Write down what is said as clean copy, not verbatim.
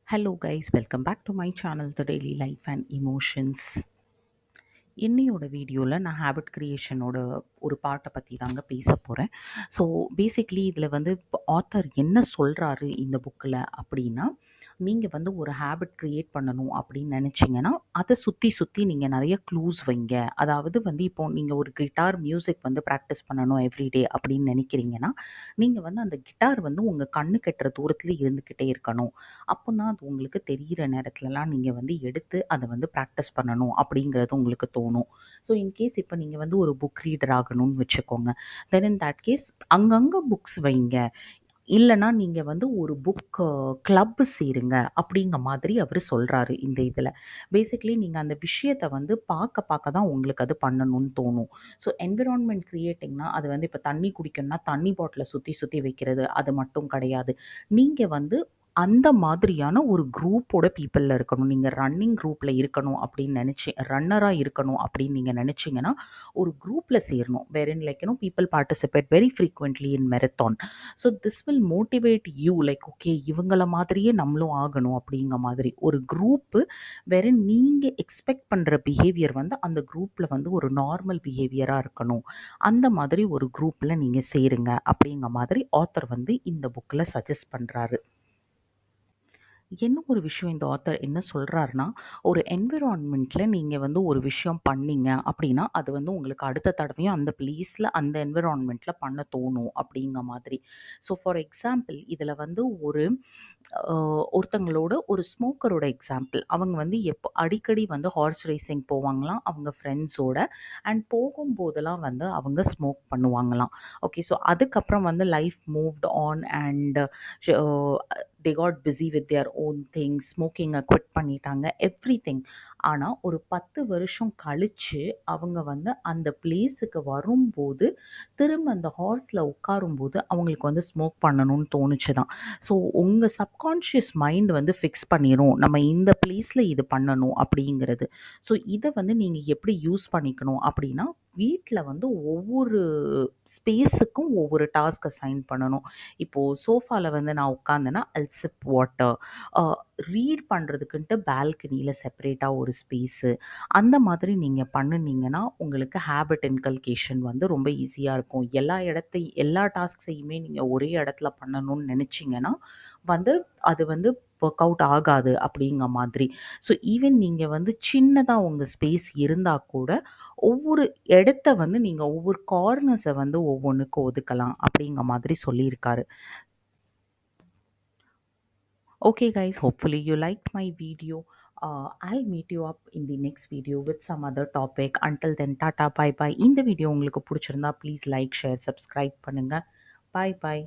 Hello guys, welcome back to my channel, The Daily Life and Emotions. இன்னையோட வீடியோவில் நான் habit க்ரியேஷனோட ஒரு பாட்டை பற்றி தாங்க பேச போகிறேன். ஸோ பேசிக்லி இதில் வந்து ஆத்தர் என்ன சொல்கிறாரு இந்த புக்கில் அப்படின்னா, நீங்கள் வந்து ஒரு ஹேபிட் க்ரியேட் பண்ணணும் அப்படின்னு நினச்சிங்கன்னா அதை சுற்றி சுற்றி நீங்கள் நிறைய க்ளூஸ் வைங்க. அதாவது வந்து இப்போ நீங்கள் ஒரு கிட்டார் மியூசிக் வந்து ப்ராக்டிஸ் பண்ணணும் எவ்ரிடே அப்படின்னு நினைக்கிறீங்கன்னா, நீங்கள் வந்து அந்த கிட்டார் வந்து உங்கள் கண்ணு கெட்டுற தூரத்தில் இருந்துக்கிட்டே இருக்கணும். அப்போ தான் அது உங்களுக்கு தெரிகிற நேரத்துலலாம் நீங்கள் வந்து எடுத்து அதை வந்து ப்ராக்டிஸ் பண்ணணும் அப்படிங்கிறது உங்களுக்கு தோணும். ஸோ இன்கேஸ் இப்போ நீங்கள் வந்து ஒரு புக் ரீடர் ஆகணும்னு வச்சுக்கோங்க. தென் இன் தட் கேஸ் அங்கங்கே புக்ஸ் வைங்க. இல்லைனா நீங்கள் வந்து ஒரு புக் கிளப் சேருங்க அப்படிங்க மாதிரி அவர் சொல்கிறாரு இந்த இதில். பேசிக்லி நீங்கள் அந்த விஷயத்தை வந்து பார்க்க பார்க்க தான் உங்களுக்கு அது பண்ணணும்னு தோணும். ஸோ என்விரான்மெண்ட் கிரியேட்டிங்னா அது வந்து இப்போ தண்ணி குடிக்கணும்னா தண்ணி பாட்டிலை சுற்றி சுற்றி வைக்கிறது அது மட்டும் கிடையாது. நீங்கள் வந்து அந்த மாதிரியான ஒரு குரூப்போட பீப்பிளில் இருக்கணும். நீங்கள் ரன்னிங் குரூப்பில் இருக்கணும் அப்படின்னு ரன்னராக இருக்கணும் அப்படின்னு நீங்கள் நினச்சிங்கன்னா ஒரு குரூப்பில் சேரணும். Wherein like people participate very frequently in marathon. So this will motivate you like okay இவங்கள மாதிரியே நம்மளும் ஆகணும் அப்படிங்கிற மாதிரி ஒரு குரூப்பு. வேற நீங்கள் எக்ஸ்பெக்ட் பண்ணுற பிஹேவியர் வந்து அந்த குரூப்பில் வந்து ஒரு நார்மல் பிஹேவியராக இருக்கணும். அந்த மாதிரி ஒரு குரூப்பில் நீங்கள் சேருங்க அப்படிங்கிற மாதிரி ஆத்தர் வந்து இந்த புக்கில் சஜஸ்ட் பண்ணுறாரு. என்ன ஒரு விஷயம் இந்த ஆத்தர் என்ன சொல்கிறாருன்னா, ஒரு என்விரான்மெண்ட்டில் நீங்கள் வந்து ஒரு விஷயம் பண்ணீங்க அப்படின்னா, அது வந்து உங்களுக்கு அடுத்த தடவையும் அந்த ப்ளேஸில் அந்த என்விரான்மெண்ட்டில் பண்ண தோணும் அப்படிங்கிற மாதிரி. ஸோ ஃபார் எக்ஸாம்பிள் இதில் வந்து ஒருத்தங்களோட ஒரு ஸ்மோக்கரோட எக்ஸாம்பிள். அவங்க வந்து அடிக்கடி வந்து ஹார்ஸ் ரேசிங் போவாங்களாம் அவங்க ஃப்ரெண்ட்ஸோட. அண்ட் போகும்போதெல்லாம் வந்து அவங்க ஸ்மோக் பண்ணுவாங்களாம். ஓகே. ஸோ அதுக்கப்புறம் வந்து life moved on and they got busy with their own things. ஸ்மோக்கிங்கை குவிட் பண்ணிட்டாங்க எவ்ரிதிங். ஆனால் ஒரு 10 வருஷம் கழிச்சு அவங்க வந்து அந்த பிளேஸுக்கு வரும்போது திரும்ப அந்த ஹார்ஸில் உட்காரும்போது அவங்களுக்கு வந்து ஸ்மோக் பண்ணணும்னு தோணுச்சுதான். ஸோ உங்கள் சப்கான்ஷியஸ் மைண்ட் வந்து ஃபிக்ஸ் பண்ணிரும் நம்ம இந்த பிளேஸில் இது பண்ணணும் அப்படிங்கிறது. ஸோ இதை வந்து நீங்கள் எப்படி யூஸ் பண்ணிக்கணும் அப்படின்னா, வீட்டில் வந்து ஒவ்வொரு ஸ்பேஸுக்கும் ஒவ்வொரு டாஸ்க் அசைன் பண்ணணும். இப்போது சோஃபாவில் வந்து நான் உட்காந்தேன்னா சிப் வாட்டர். ரீட் பண்ணுறதுக்குன்ட்டு பால்கனியில் செப்பரேட்டாக ஒரு ஸ்பேஸு. அந்த மாதிரி நீங்கள் பண்ணுனீங்கன்னா உங்களுக்கு ஹேபிட் இன்கல்கேஷன் வந்து ரொம்ப ஈஸியாக இருக்கும். எல்லா டாஸ்க்ஸையுமே நீங்கள் ஒரே இடத்துல பண்ணணும்னு நினச்சிங்கன்னா வந்து அது வந்து ஒர்க் அவுட் ஆகாது அப்படிங்கிற மாதிரி. ஸோ ஈவன் நீங்கள் வந்து சின்னதாக உங்கள் ஸ்பேஸ் இருந்தால் கூட ஒவ்வொரு இடத்த வந்து நீங்கள் ஒவ்வொரு கார்னர்ஸை வந்து ஒவ்வொன்றுக்கு ஒதுக்கலாம் அப்படிங்கிற மாதிரி சொல்லியிருக்காரு. Okay guys, hopefully you liked my video. I'll meet you up in the next video with some other topic. Until then, tata, bye bye. இந்த வீடியோ உங்களுக்கு பிடிச்சிருந்தா ப்ளீஸ் லைக், ஷேர், சப்ஸ்கிரைப் பண்ணுங்க. Bye bye.